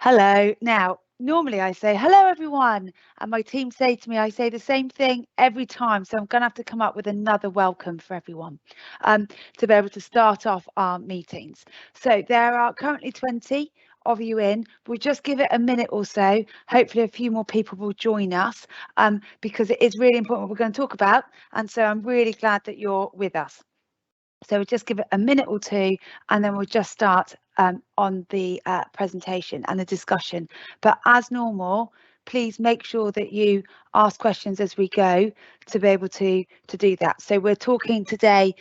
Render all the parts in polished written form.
Hello. Now, normally I say, hello, everyone. And my team say to me, I say the same thing every time. So I'm going to have to come up with another welcome for everyone to be able to start off our meetings. So there are currently 20 of you in. We'll just give it a minute or so. Hopefully a few more people will join us because it is really important what we're going to talk about. And so I'm really glad that you're with us. So we'll just give it a minute or two and then we'll just start on the presentation and the discussion. But as normal, please make sure that you ask questions as we go to be able to do that. So we're talking today,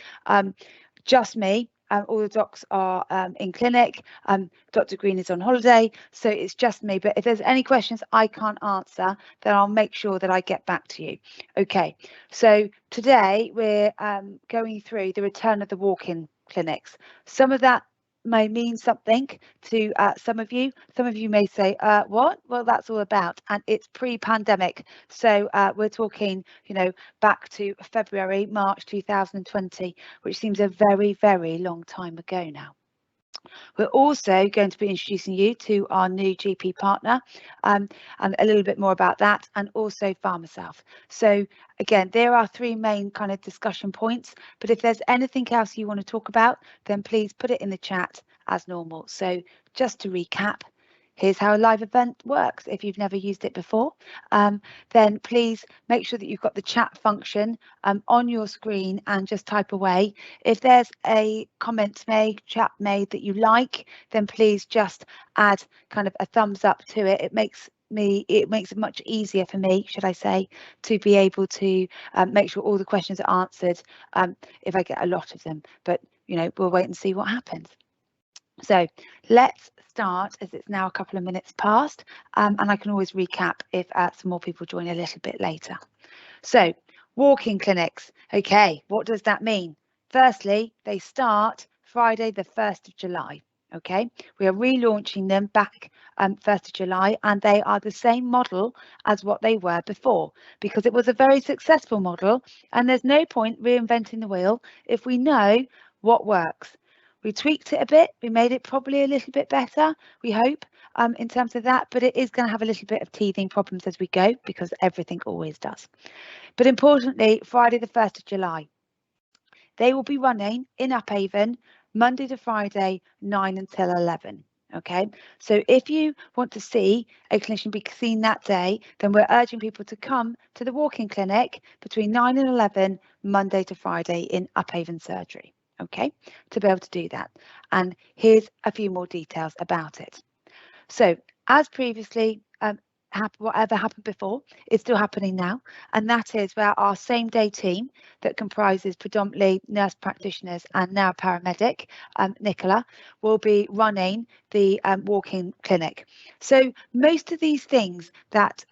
just me. All the docs are in clinic. Dr. Green is on holiday, so it's just me. But if there's any questions I can't answer, then I'll make sure that I get back to you. Okay, so today we're going through the return of the walk-in clinics. Some of that may mean something to some of you. Some of you may say, what? Well, that's all about. And it's pre-pandemic. So we're talking, back to February, March 2020, which seems a very, very long time ago now. We're also going to be introducing you to our new GP partner and a little bit more about that, and also PharmaSouth. So again, there are three main kind of discussion points, but if there's anything else you want to talk about, then please put it in the chat as normal. So just to recap, here's how a live event works. If you've never used it before, then please make sure that you've got the chat function on your screen and just type away. If there's a comment made, chat made that you like, then please just add kind of a thumbs up to it. It makes it much easier for me, should I say, to be able to make sure all the questions are answered if I get a lot of them. But we'll wait and see what happens. So let's start, as it's now a couple of minutes past, and I can always recap if some more people join a little bit later. So walk-in clinics. Okay, what does that mean? Firstly, they start Friday the 1st of July. Okay, we are relaunching them back 1st of July, and they are the same model as what they were before, because it was a very successful model, and there's no point reinventing the wheel if we know what works. We tweaked it a bit. We made it probably a little bit better, we hope, in terms of that, but it is going to have a little bit of teething problems as we go, because everything always does. But importantly, Friday the 1st of July, they will be running in Upavon Monday to Friday, 9 until 11. Okay, so if you want to see a clinician be seen that day, then we're urging people to come to the walk-in clinic between 9 and 11, Monday to Friday in Upavon surgery. Okay, to be able to do that. And here's a few more details about it. So as previously, whatever happened before is still happening now, and that is where our same day team that comprises predominantly nurse practitioners and now paramedic, Nicola, will be running the walk-in clinic. So most of these things that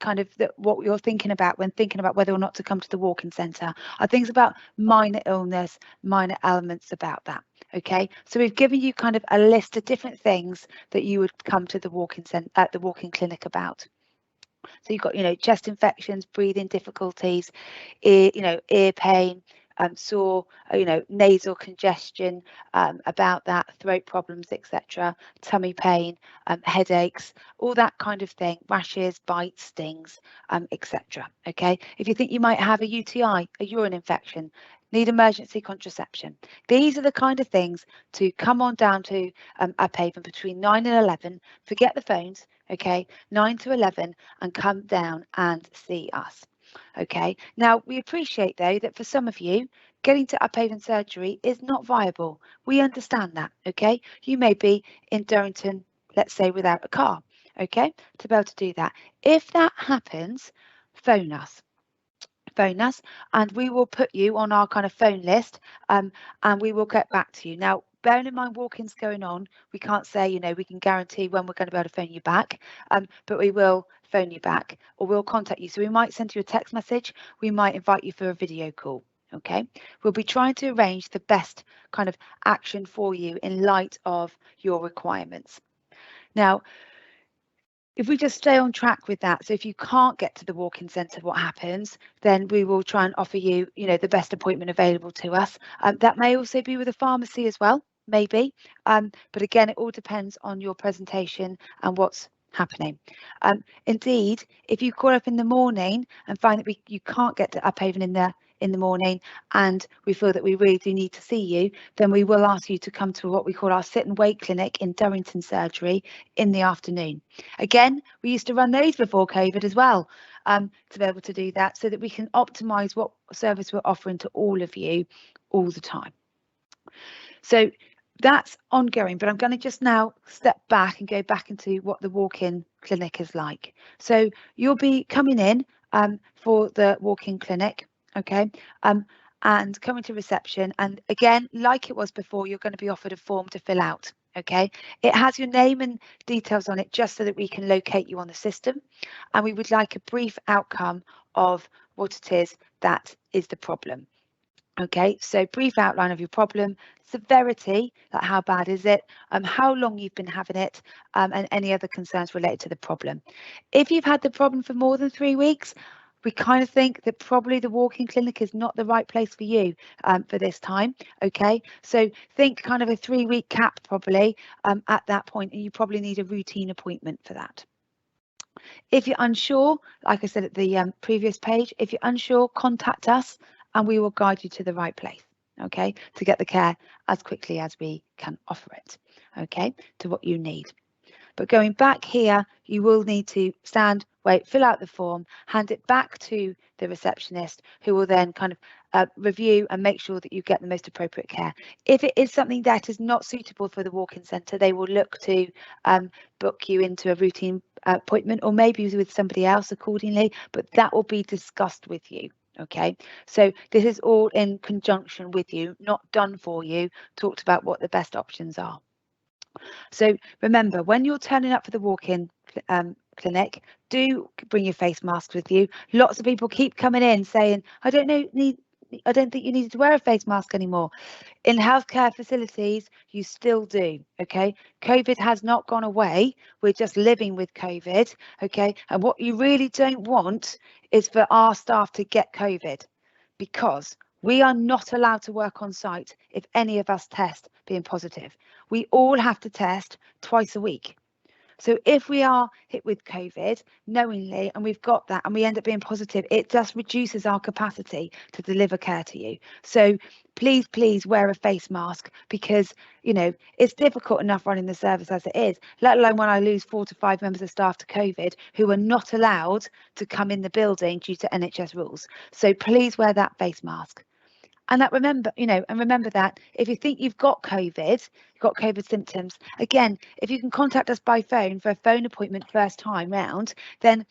kind of what you're thinking about when thinking about whether or not to come to the walk-in centre are things about minor illness, minor elements about that. Okay, so we've given you kind of a list of different things that you would come to the walk-in clinic about. So you've got, chest infections, breathing difficulties, ear pain, sore, nasal congestion, about that, throat problems, etc., tummy pain, headaches, all that kind of thing, rashes, bites, stings, etc. Okay, if you think you might have a UTI, a urine infection, need emergency contraception, these are the kind of things to come on down to Upavon between 9 and 11. Forget the phones. Okay, 9 to 11, and come down and see us. Okay, now we appreciate though that for some of you, getting to Upavon surgery is not viable. We understand that. Okay, you may be in Durrington, let's say, without a car. Okay, to be able to do that. If that happens, phone us. Phone us and we will put you on our kind of phone list, and we will get back to you. Now, bearing in mind walk-ins going on, we can't say, we can guarantee when we're going to be able to phone you back, but we will phone you back, or we'll contact you. So we might send you a text message, we might invite you for a video call. Okay, we'll be trying to arrange the best kind of action for you in light of your requirements. Now, if we just stay on track with that, so if you can't get to the walk-in centre, what happens, then we will try and offer you, the best appointment available to us. That may also be with a pharmacy as well. maybe. But again, it all depends on your presentation and what's happening. Indeed, if you call up in the morning and find that you can't get to Upavon in the morning, and we feel that we really do need to see you, then we will ask you to come to what we call our sit and wait clinic in Durrington Surgery in the afternoon. Again, we used to run those before COVID as well, to be able to do that so that we can optimize what service we're offering to all of you all the time. So that's ongoing, but I'm going to just now step back and go back into what the walk-in clinic is like. So you'll be coming in for the walk-in clinic, okay, and coming to reception. And again, like it was before, you're going to be offered a form to fill out, okay. It has your name and details on it just so that we can locate you on the system. And we would like a brief outcome of what it is that is the problem. Okay, so brief outline of your problem, severity, like how bad is it, how long you've been having it, and any other concerns related to the problem. If you've had the problem for more than 3 weeks, we kind of think that probably the walk-in clinic is not the right place for you for this time. Okay, so think kind of a 3-week cap probably at that point, and you probably need a routine appointment for that. If you're unsure, like I said at the previous page, if you're unsure, contact us and we will guide you to the right place, okay, to get the care as quickly as we can offer it, okay, to what you need. But going back here, you will need to stand, wait, fill out the form, hand it back to the receptionist, who will then kind of review and make sure that you get the most appropriate care. If it is something that is not suitable for the walk-in centre, they will look to book you into a routine appointment, or maybe with somebody else accordingly, but that will be discussed with you. Okay, so this is all in conjunction with you, not done for you, talked about what the best options are. So remember, when you're turning up for the walk-in clinic, do bring your face masks with you. Lots of people keep coming in saying, I don't think you need to wear a face mask anymore. In healthcare facilities, you still do, okay? COVID has not gone away. We're just living with COVID, okay? And what you really don't want is for our staff to get COVID, because we are not allowed to work on site if any of us test being positive. We all have to test twice a week. So if we are hit with COVID knowingly, and we've got that and we end up being positive, it just reduces our capacity to deliver care to you. So please wear a face mask, because, you know, it's difficult enough running the service as it is, let alone when I lose 4 to 5 members of staff to COVID who are not allowed to come in the building due to NHS rules. So please wear that face mask. And that remember that if you think you've got COVID symptoms, again, if you can contact us by phone for a phone appointment first time round, then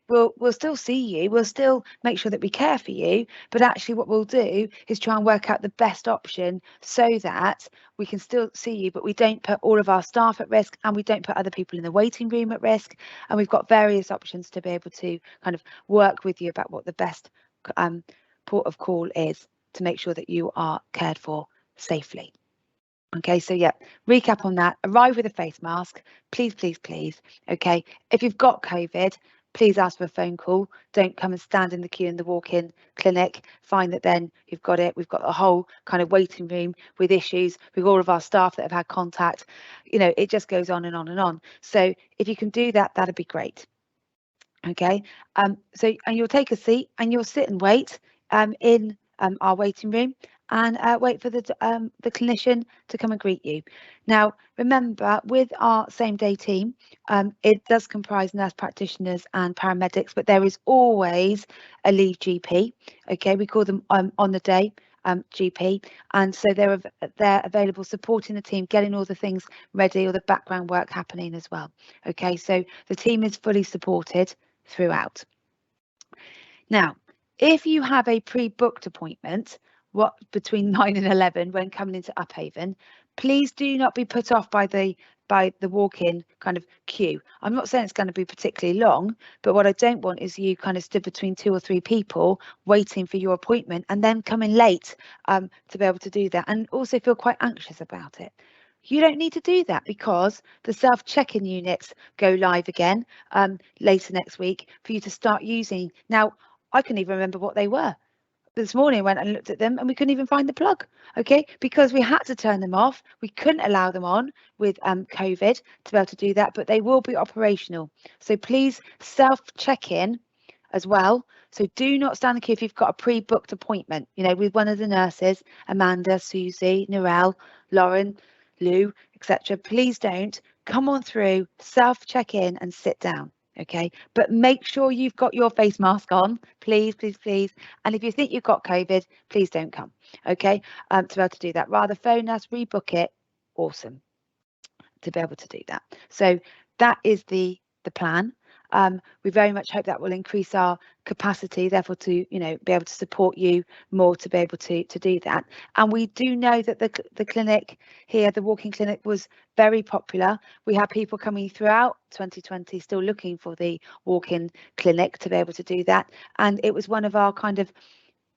we'll still see you. We'll still make sure that we care for you. But actually what we'll do is try and work out the best option so that we can still see you, but we don't put all of our staff at risk, and we don't put other people in the waiting room at risk. And we've got various options to be able to kind of work with you about what the best port of call is to make sure that you are cared for safely. Okay, so yeah, recap on that. Arrive with a face mask, please. Okay, if you've got COVID, please ask for a phone call. Don't come and stand in the queue in the walk-in clinic. Find that then you've got it. We've got a whole kind of waiting room with issues with all of our staff that have had contact. You know, it just goes on and on and on. So if you can do that, that'd be great. Okay, and you'll take a seat and you'll sit and wait in our waiting room, and wait for the clinician to come and greet you. Now, remember, with our same day team, it does comprise nurse practitioners and paramedics, but there is always a lead GP. Okay, we call them on the day GP, and so they're available supporting the team, getting all the things ready, all the background work happening as well. Okay, so the team is fully supported throughout. Now, if you have a pre-booked appointment, between 9 and 11 when coming into Upavon, please do not be put off by the walk-in kind of queue. I'm not saying it's going to be particularly long, but what I don't want is you kind of stood between 2 or 3 people waiting for your appointment and then coming late to be able to do that, and also feel quite anxious about it. You don't need to do that, because the self-check-in units go live again later next week for you to start using. Now, I couldn't even remember what they were. this morning I went and looked at them and we couldn't even find the plug, okay, because we had to turn them off. We couldn't allow them on with COVID to be able to do that, but they will be operational. So please self-check in as well. So do not stand in the queue if you've got a pre-booked appointment, you know, with one of the nurses, Amanda, Susie, Narelle, Lauren, Lou, etc. Please don't. Come on through, self-check in and sit down. Okay, but make sure you've got your face mask on, please, please, please. And if you think you've got COVID, please don't come. Okay, to be able to do that, rather phone us, rebook it. Awesome to be able to do that. So that is the plan. We very much hope that will increase our capacity, therefore to, you know, be able to support you more to be able to do that. And we do know that the clinic here, the walking clinic, was very popular. We had people coming throughout 2020 still looking for the walk-in clinic to be able to do that. And it was one of our kind of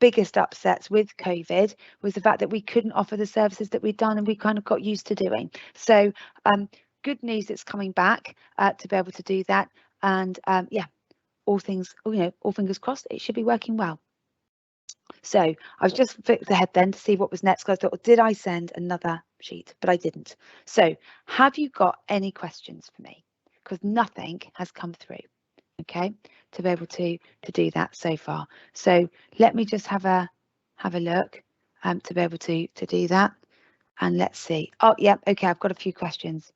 biggest upsets with COVID was the fact that we couldn't offer the services that we'd done and we kind of got used to doing. So good news, it's coming back to be able to do that. And yeah, all things, you know, all fingers crossed, it should be working well. So I was just flicked ahead then to see what was next, because I thought, did I send another sheet? But I didn't. So have you got any questions for me? Because nothing has come through. Okay, to be able to do that so far. So let me just have a look to be able to do that. And let's see. Oh, yeah, okay, I've got a few questions.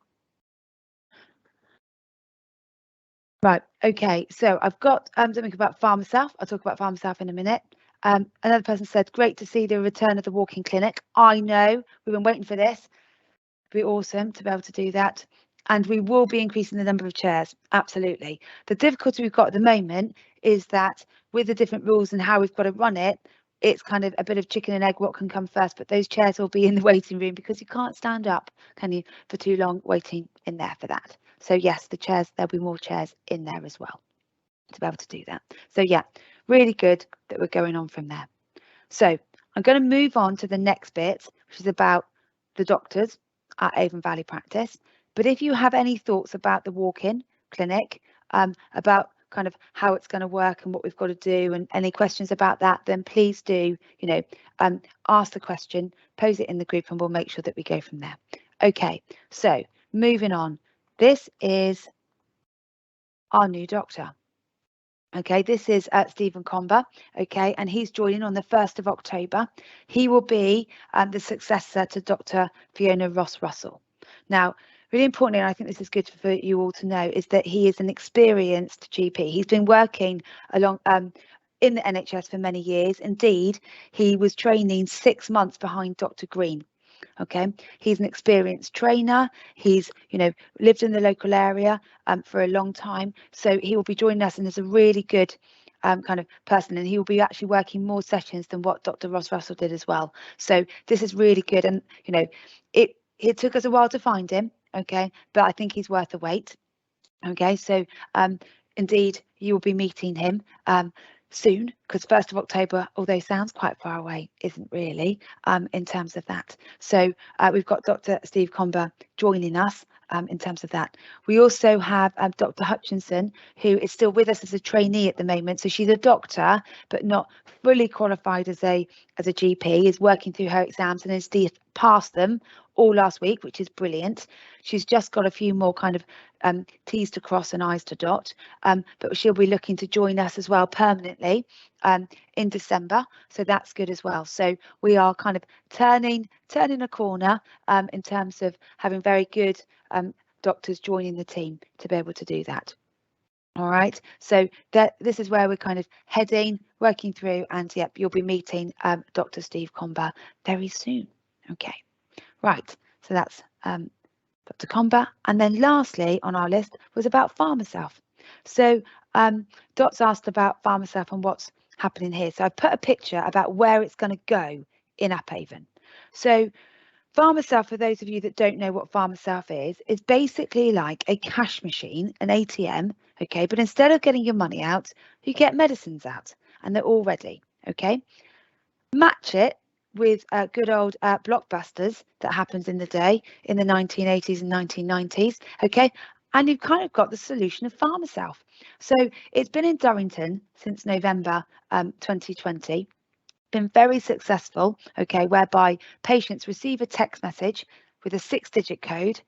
Right, okay, so I've got something about Farmer South. I'll talk about Farmer South in a minute. Another person said, great to see the return of the walking clinic. I know, we've been waiting for this. It'd be awesome to be able to do that. And we will be increasing the number of chairs, absolutely. The difficulty we've got at the moment is that with the different rules and how we've got to run it, it's kind of a bit of chicken and egg, what can come first, but those chairs will be in the waiting room because you can't stand up, can you, for too long waiting in there for that. So yes, the chairs, there'll be more chairs in there as well to be able to do that. So yeah, really good that we're going on from there. So I'm going to move on to the next bit, which is about the doctors at Avon Valley Practice. But if you have any thoughts about the walk-in clinic, about kind of how it's going to work and what we've got to do, and any questions about that, then please do, you know, ask the question, pose it in the group, and we'll make sure that we go from there. Okay, so moving on. This is our new doctor. Okay, this is Stephen Comber, okay, and he's joining on the 1st of October. He will be the successor to Dr. Fiona Ross-Russell. Now, really importantly, and I think this is good for you all to know, is that he is an experienced GP. He's been working along in the NHS for many years. Indeed, he was training 6 months behind Dr. Green. Okay, he's an experienced trainer. He's, you know, lived in the local area for a long time, so he will be joining us and is a really good kind of person, and he will be actually working more sessions than what Dr. Ross-Russell did as well. So this is really good, and you know, it took us a while to find him, okay, but I think he's worth the wait. Okay, so indeed you will be meeting him soon, because 1st of October, although sounds quite far away, isn't really in terms of that. So we've got Dr. Steve Comber joining us in terms of that. We also have Dr. Hutchinson, who is still with us as a trainee at the moment. So she's a doctor, but not fully qualified as a GP, is working through her exams and has passed them all last week, which is brilliant. She's just got a few more kind of T's to cross and I's to dot, but she'll be looking to join us as well permanently in December, so that's good as well. So we are kind of turning a corner in terms of having very good doctors joining the team to be able to do that. All right, so this is where we're kind of heading, working through, and yep, you'll be meeting Dr. Steve Comber very soon. Okay, right, so that's Dr. Comber. And then lastly on our list was about Farmer South. So Dot's asked about Farmer South and what's happening here. So I've put a picture about where it's going to go in Upavon. So Farmer South, for those of you that don't know what Farmer South is basically like a cash machine, an ATM, okay, but instead of getting your money out, you get medicines out, and they're all ready, okay. Match it with good old blockbusters that happens in the day in the 1980s and 1990s, okay, and you've kind of got the solution of Farmer South. So it's been in Durrington since November 2020. been very successful, okay, whereby patients receive a text message with a 6-digit code,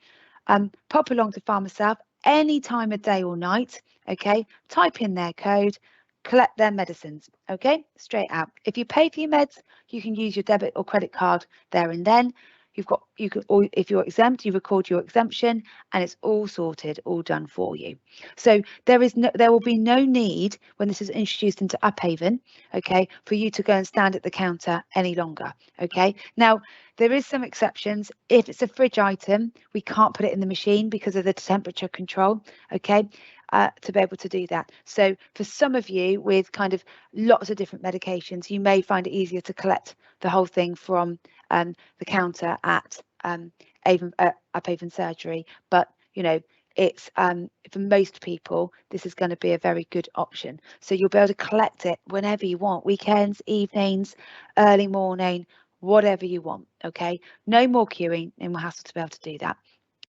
pop along to Pharmacell any time of day or night, okay, type in their code, collect their medicines, okay, straight out. If you pay for your meds, you can use your debit or credit card there and then. You can, or if you're exempt, you record your exemption, and it's all sorted, all done for you. So there will be no need when this is introduced into Upavon, okay, for you to go and stand at the counter any longer, okay. Now there is some exceptions. If it's a fridge item, we can't put it in the machine because of the temperature control, okay, to be able to do that. So for some of you with kind of lots of different medications, you may find it easier to collect the whole thing from the counter at Upavon Surgery, but you know, it's for most people this is going to be a very good option. So you'll be able to collect it whenever you want, weekends, evenings, early morning, whatever you want, okay. No more queuing, and we'll have to be able to do that.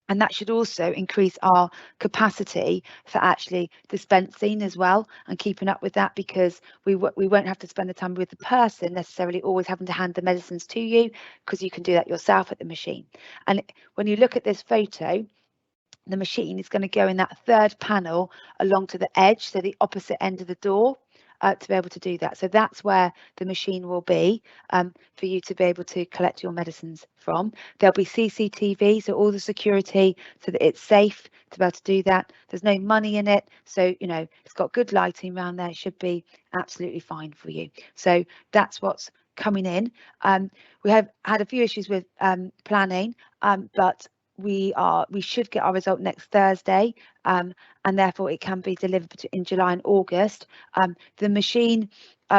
And that should also increase our capacity for actually dispensing as well, and keeping up with that, because we won't have to spend the time with the person necessarily always having to hand the medicines to you, because you can do that yourself at the machine. And when you look at this photo, the machine is going to go in that third panel along to the edge, so the opposite end of the door, to be able to do that. So that's where the machine will be for you to be able to collect your medicines from. There'll be CCTV, so all the security, so that it's safe to be able to do that. There's no money in it, so you know it's got good lighting around there. It should be absolutely fine for you. So that's what's coming in. We have had a few issues with planning, but we should get our result next Thursday, and therefore it can be delivered in July and August. The machine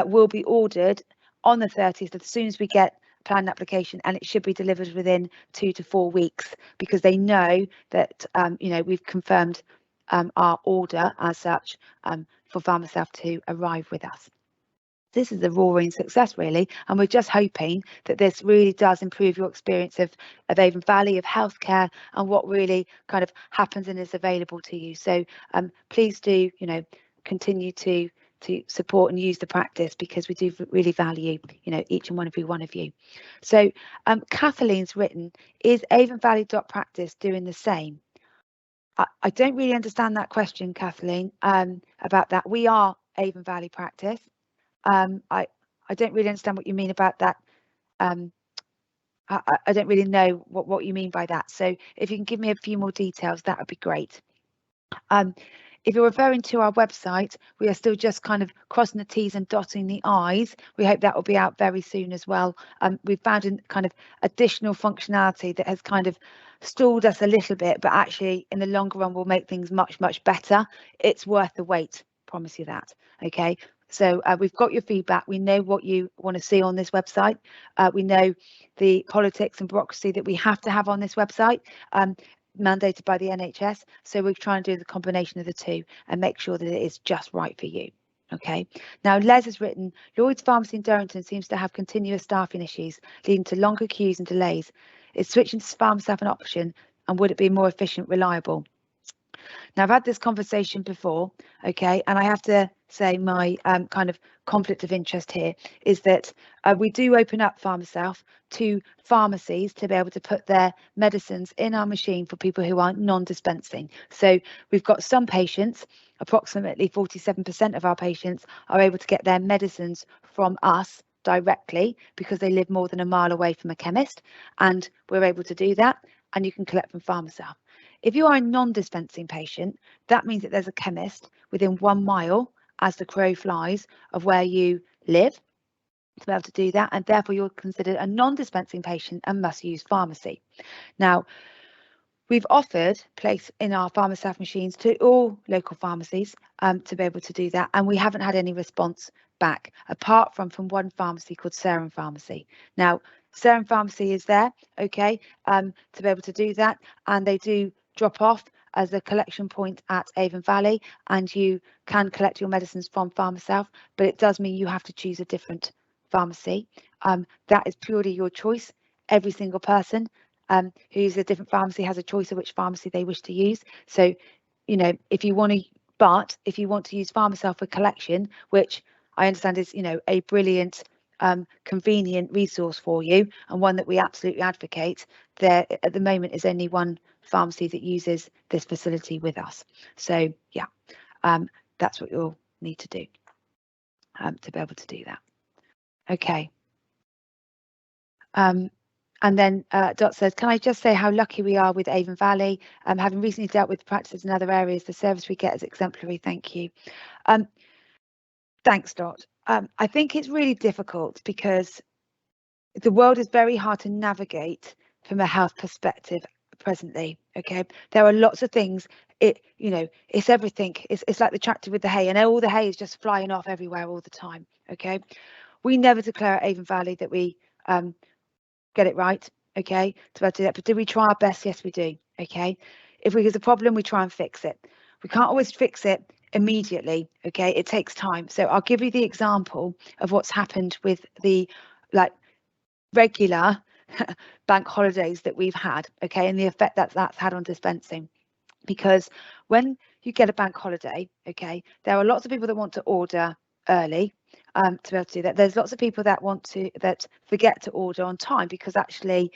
will be ordered on the 30th as soon as we get plan application, and it should be delivered within 2 to 4 weeks, because they know that you know, we've confirmed our order as such for Pharmacell to arrive with us. This is a roaring success, really, and we're just hoping that this really does improve your experience of Avon Valley, of healthcare, and what really kind of happens and is available to you. So please do, you know, continue to support and use the practice, because we do really value, you know, each and every one of you. So Kathleen's written, is Avon Valley Practice doing the same? I don't really understand that question, Kathleen, about that. We are Avon Valley Practice. I don't really understand what you mean about that. I don't really know what you mean by that. So if you can give me a few more details, that would be great. If you're referring to our website, we are still just kind of crossing the T's and dotting the I's. We hope that will be out very soon as well. We've found a kind of additional functionality that has kind of stalled us a little bit, but actually in the longer run will make things much better. It's worth the wait, promise you that. Okay. So we've got your feedback. We know what you want to see on this website. We know the politics and bureaucracy that we have to have on this website, mandated by the NHS. So we're trying to do the combination of the two and make sure that it is just right for you. Okay. Now, Les has written, Lloyd's Pharmacy in Durrington seems to have continuous staffing issues, leading to longer queues and delays. Is switching to Pharmacell an option, and would it be more efficient, reliable? Now, I've had this conversation before, okay, and I have to say my kind of conflict of interest here is that we do open up Pharmacell to pharmacies to be able to put their medicines in our machine for people who are non-dispensing. So we've got some patients, approximately 47% of our patients are able to get their medicines from us directly because they live more than a mile away from a chemist, and we're able to do that, and you can collect from Pharmacell. If you are a non-dispensing patient, that means that there's a chemist within 1 mile, as the crow flies, of where you live to be able to do that, and therefore you're considered a non-dispensing patient and must use pharmacy. Now, we've offered place in our Pharmacell machines to all local pharmacies to be able to do that, and we haven't had any response back, apart from one pharmacy called Serum Pharmacy. Now, Serum Pharmacy is there, okay, to be able to do that, and they do drop off as a collection point at Avon Valley, and you can collect your medicines from Pharmacell, but it does mean you have to choose a different pharmacy. That is purely your choice. Every single person who uses a different pharmacy has a choice of which pharmacy they wish to use. So, you know, if you want to use Pharmacell for collection, which I understand is, you know, a brilliant convenient resource for you, and one that we absolutely advocate. There at the moment is only one pharmacy that uses this facility with us. So yeah, that's what you'll need to do to be able to do that. Okay. And then Dot says, can I just say how lucky we are with Avon Valley? Having recently dealt with practices in other areas, the service we get is exemplary. Thank you. Thanks, Dot. I think it's really difficult because the world is very hard to navigate from a health perspective presently. Okay, there are lots of things. It's everything. It's like the tractor with the hay, and all the hay is just flying off everywhere all the time. Okay, we never declare at Avon Valley that we get it right. Okay, to do that, but do we try our best? Yes, we do. Okay, if there's a problem, we try and fix it. We can't always fix it immediately. Okay, it takes time. So I'll give you the example of what's happened with the regular bank holidays that we've had, okay, and the effect that's had on dispensing. Because when you get a bank holiday, okay, there are lots of people that want to order early to be able to do that. There's lots of people that forget to order on time because actually,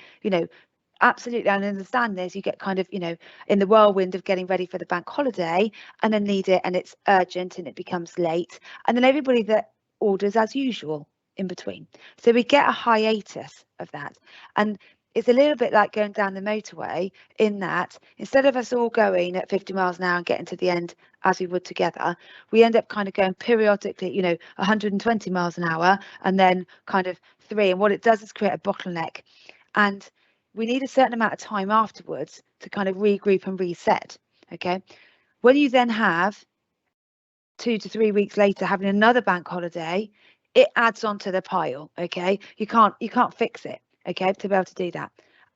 absolutely, I understand this. You get kind of, in the whirlwind of getting ready for the bank holiday and then need it and it's urgent and it becomes late. And then everybody that orders as usual in between. So we get a hiatus of that. And it's a little bit like going down the motorway in that instead of us all going at 50 miles an hour and getting to the end as we would together, we end up kind of going periodically, 120 miles an hour and then kind of 3. And what it does is create a bottleneck. And we need a certain amount of time afterwards to kind of regroup and reset. Okay. When you then have 2 to 3 weeks later having another bank holiday, it adds onto the pile. Okay. You can't fix it. Okay. To be able to do that.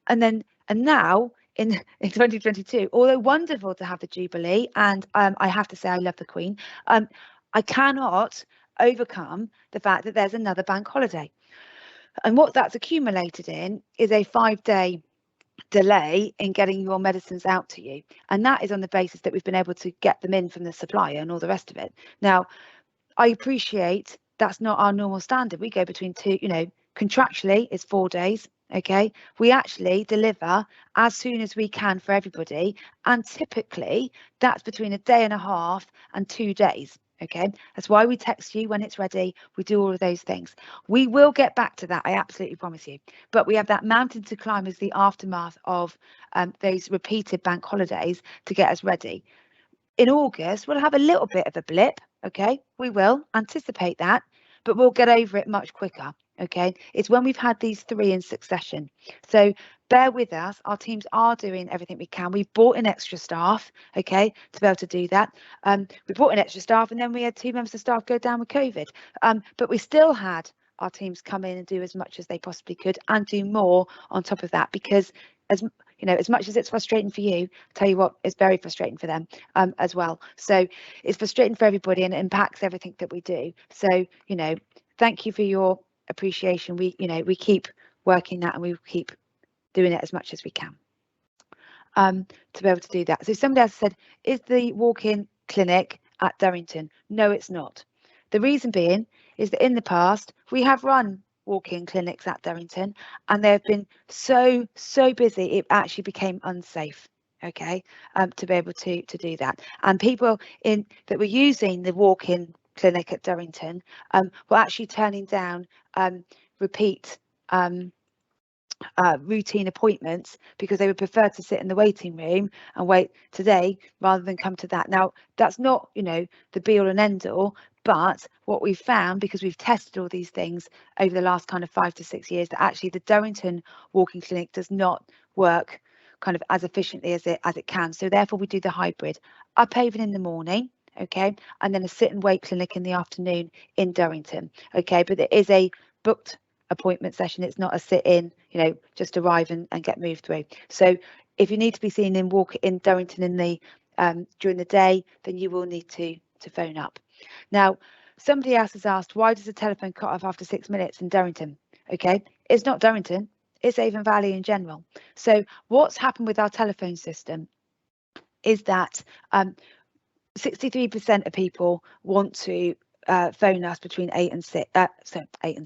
And now in 2022, although wonderful to have the Jubilee, and I have to say I love the Queen, I cannot overcome the fact that there's another bank holiday. And what that's accumulated in is a 5-day delay in getting your medicines out to you. And that is on the basis that we've been able to get them in from the supplier and all the rest of it. Now, I appreciate that's not our normal standard. We go between 2, contractually it's 4 days. Okay, we actually deliver as soon as we can for everybody. And typically that's between a day and a half and 2 days. Okay, that's why we text you when it's ready. We do all of those things. We will get back to that, I absolutely promise you. But we have that mountain to climb as the aftermath of those repeated bank holidays to get us ready. In August, we'll have a little bit of a blip. Okay, we will anticipate that, but we'll get over it much quicker. Okay, it's when we've had these 3 in succession. So bear with us. Our teams are doing everything we can. We've brought in extra staff, okay, to be able to do that. We brought in extra staff and then we had 2 members of staff go down with COVID. But we still had our teams come in and do as much as they possibly could and do more on top of that, because as much as it's frustrating for you, I'll tell you what, it's very frustrating for them as well. So it's frustrating for everybody and it impacts everything that we do. So, thank you for your appreciation. We keep working that and we keep doing it as much as we can to be able to do that. So somebody else said, is the walk-in clinic at Durrington? No, it's not. The reason being is that in the past we have run walk-in clinics at Durrington and they have been so busy it actually became unsafe. Okay, to be able to do that, and people that were using the walk-in clinic at Durrington were actually turning down repeat routine appointments because they would prefer to sit in the waiting room and wait today rather than come to that. Now, that's not, the be all and end all, but what we've found, because we've tested all these things over the last kind of 5 to 6 years, that actually the Durrington walking clinic does not work kind of as efficiently as it can. So therefore we do the hybrid, Upavon in the morning, okay, and then a sit and wait clinic in the afternoon in Durrington, okay, but it is a booked appointment session. It's not a sit in, just arrive and get moved through. So if you need to be seen in Durrington in the during the day, then you will need to phone up. Now, somebody else has asked, why does the telephone cut off after 6 minutes in Durrington? Okay, it's not Durrington, it's Avon Valley in general. So what's happened with our telephone system is that 63% of people want to phone us between 8 and 6, 8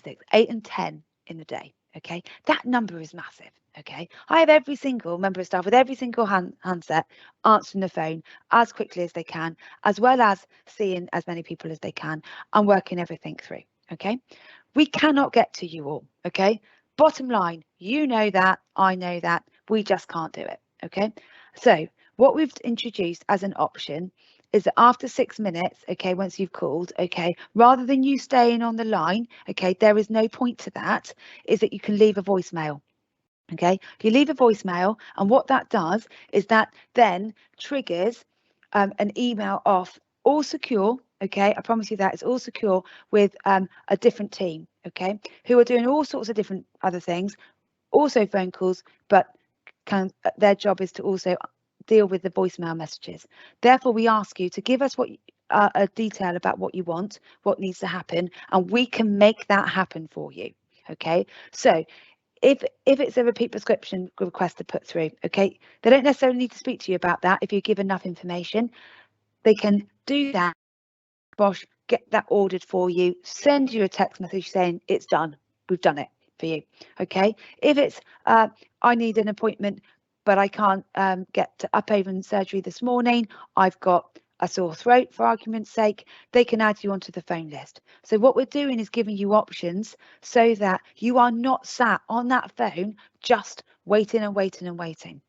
and 10 in the day. Okay, that number is massive. Okay, I have every single member of staff with every single handset answering the phone as quickly as they can, as well as seeing as many people as they can and working everything through. Okay, we cannot get to you all. Okay, bottom line, you know that, I know that, we just can't do it. Okay, so what we've introduced as an option is that after 6 minutes, okay, once you've called, okay, rather than you staying on the line, okay, there is no point to that, is that you can leave a voicemail. Okay, you leave a voicemail, and what that does is that then triggers an email off, all secure. Okay, I promise you that it's all secure with a different team. Okay, who are doing all sorts of different other things, also phone calls, but their job is to also deal with the voicemail messages. Therefore, we ask you to give us what a detail about what you want, what needs to happen, and we can make that happen for you. Okay, so if it's a repeat prescription request to put through, okay, they don't necessarily need to speak to you about that. If you give enough information, they can do that. Bosh, get that ordered for you, send you a text message saying it's done, we've done it for you. Okay, if it's I need an appointment but I can't get to Upavon surgery this morning, I've got a sore throat, for argument's sake, they can add you onto the phone list. So what we're doing is giving you options so that you are not sat on that phone just waiting and waiting and waiting.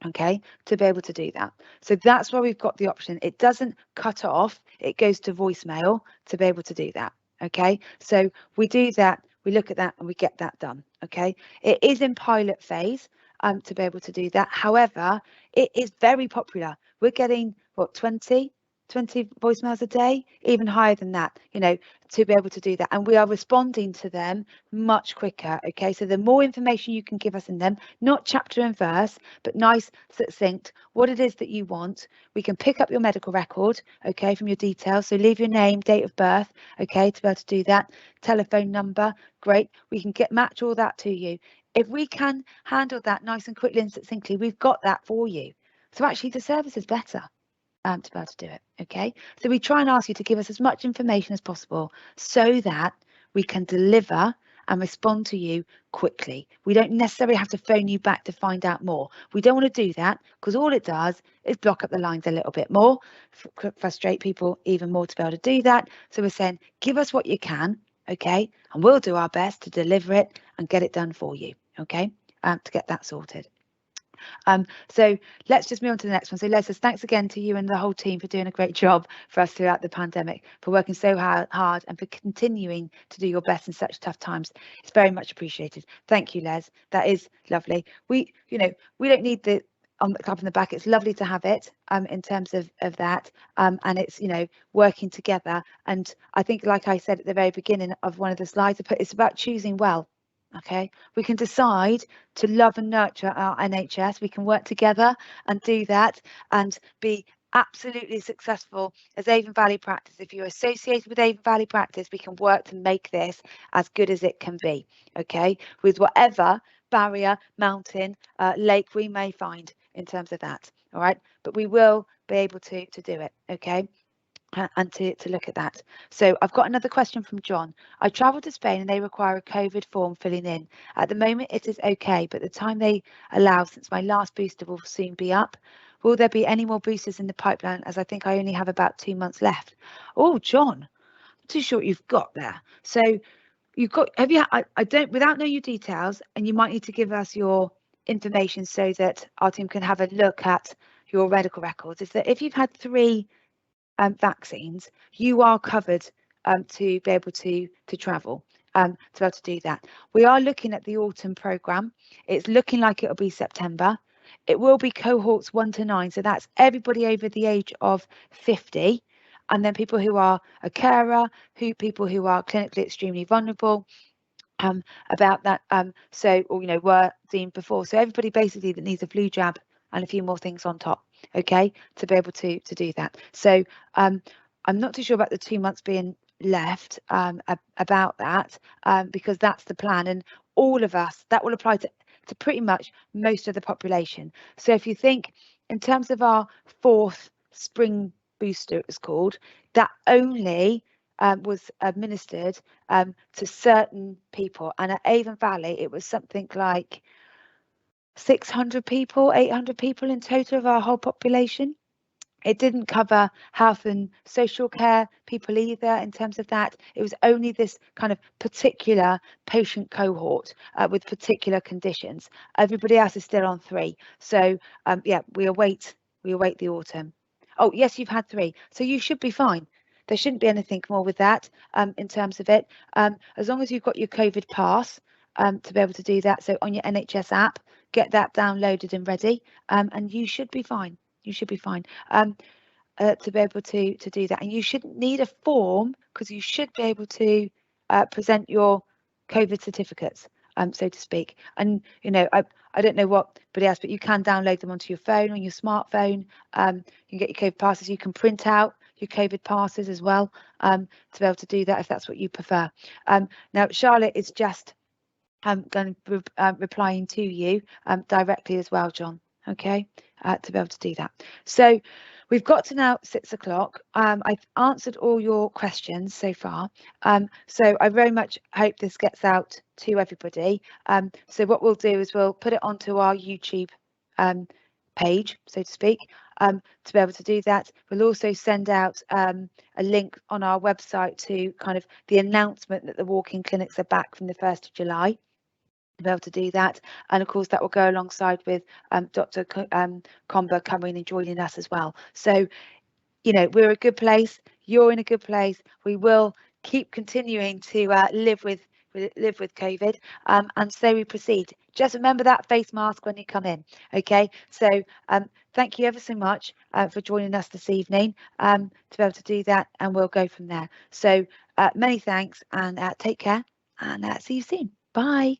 Okay, to be able to do that. So that's why we've got the option. It doesn't cut off, it goes to voicemail to be able to do that. Okay, so we do that, we look at that and we get that done. Okay, it is in pilot phase to be able to do that. However, it is very popular. We're getting what, 20 voicemails a day, even higher than that, you know, to be able to do that, and we are responding to them much quicker. Okay, so the more information you can give us in them, not chapter and verse, but nice, succinct, what it is that you want. We can pick up your medical record, okay, from your details, so leave your name, date of birth, okay, to be able to do that, telephone number, great, we can match all that to you. If we can handle that nice and quickly and succinctly, we've got that for you. So actually the service is better to be able to do it. Okay, so we try and ask you to give us as much information as possible so that we can deliver and respond to you quickly. We don't necessarily have to phone you back to find out more. We don't want to do that because all it does is block up the lines a little bit more, frustrate people even more to be able to do that. So we're saying, give us what you can, okay, and we'll do our best to deliver it and get it done for you, okay, to get that sorted. So let's just move on to the next one. So Les says, thanks again to you and the whole team for doing a great job for us throughout the pandemic, for working so hard and for continuing to do your best in such tough times. It's very much appreciated. Thank you, Les. That is lovely. We don't need the clap on the back. It's lovely to have it in terms of that, and it's, you know, working together. And I think, like I said at the very beginning of one of the slides I put, it's about choosing well. Okay, we can decide to love and nurture our NHS. We can work together and do that and be absolutely successful as Avon Valley Practice. If you're associated with Avon Valley Practice, we can work to make this as good as it can be. Okay, with whatever barrier, mountain, lake we may find in terms of that. All right, but we will be able to do it. Okay, and to look at that. So I've got another question from John. I travelled to Spain and they require a COVID form filling in. At the moment it is okay, but the time they allow since my last booster will soon be up. Will there be any more boosters in the pipeline, as I think I only have about 2 months left? Oh, John, I'm too sure what you've got there. So you've got, have you, I don't, without knowing your details, and you might need to give us your information so that our team can have a look at your medical records, is that if you've had 3 vaccines, you are covered to be able to travel, to be able to do that. We are looking at the autumn programme. It's looking like it'll be September. It will be cohorts 1 to 9, so that's everybody over the age of 50, and then people who are a carer, people who are clinically extremely vulnerable, about that, so, or, you know, were deemed before. So everybody basically that needs a flu jab and a few more things on top, okay, to be able to do that. So I'm not too sure about the 2 months being left about that, because that's the plan, and all of us, that will apply to pretty much most of the population. So if you think in terms of our 4th spring booster, it was called, that only was administered to certain people, and at Avon Valley it was something like 600 people, 800 people in total of our whole population. It didn't cover health and social care people either in terms of that. It was only this kind of particular patient cohort with particular conditions. Everybody else is still on 3. So yeah, we await the autumn. Oh yes, you've had 3, so you should be fine. There shouldn't be anything more with that in terms of it. As long as you've got your COVID pass to be able to do that. So on your NHS app, get that downloaded and ready, and you should be fine. You should be fine to be able to do that. And you shouldn't need a form because you should be able to present your COVID certificates, so to speak. And, you know, I don't know what anybody else, but you can download them onto your phone, on your smartphone. You can get your COVID passes. You can print out your COVID passes as well to be able to do that if that's what you prefer. Now, Charlotte is just going to replying to you directly as well, John. Okay, to be able to do that. So we've got to now 6 o'clock. I've answered all your questions so far. So I very much hope this gets out to everybody. So what we'll do is we'll put it onto our YouTube page, so to speak, to be able to do that. We'll also send out a link on our website to kind of the announcement that the walk-in clinics are back from the 1st of July. To be able to do that, and of course that will go alongside with Dr. Comber coming and joining us as well. So, you know, we're a good place, you're in a good place. We will keep continuing to live with COVID, and so we proceed. Just remember that face mask when you come in. Okay, so thank you ever so much for joining us this evening to be able to do that, and we'll go from there. So many thanks, and take care, and see you soon. Bye.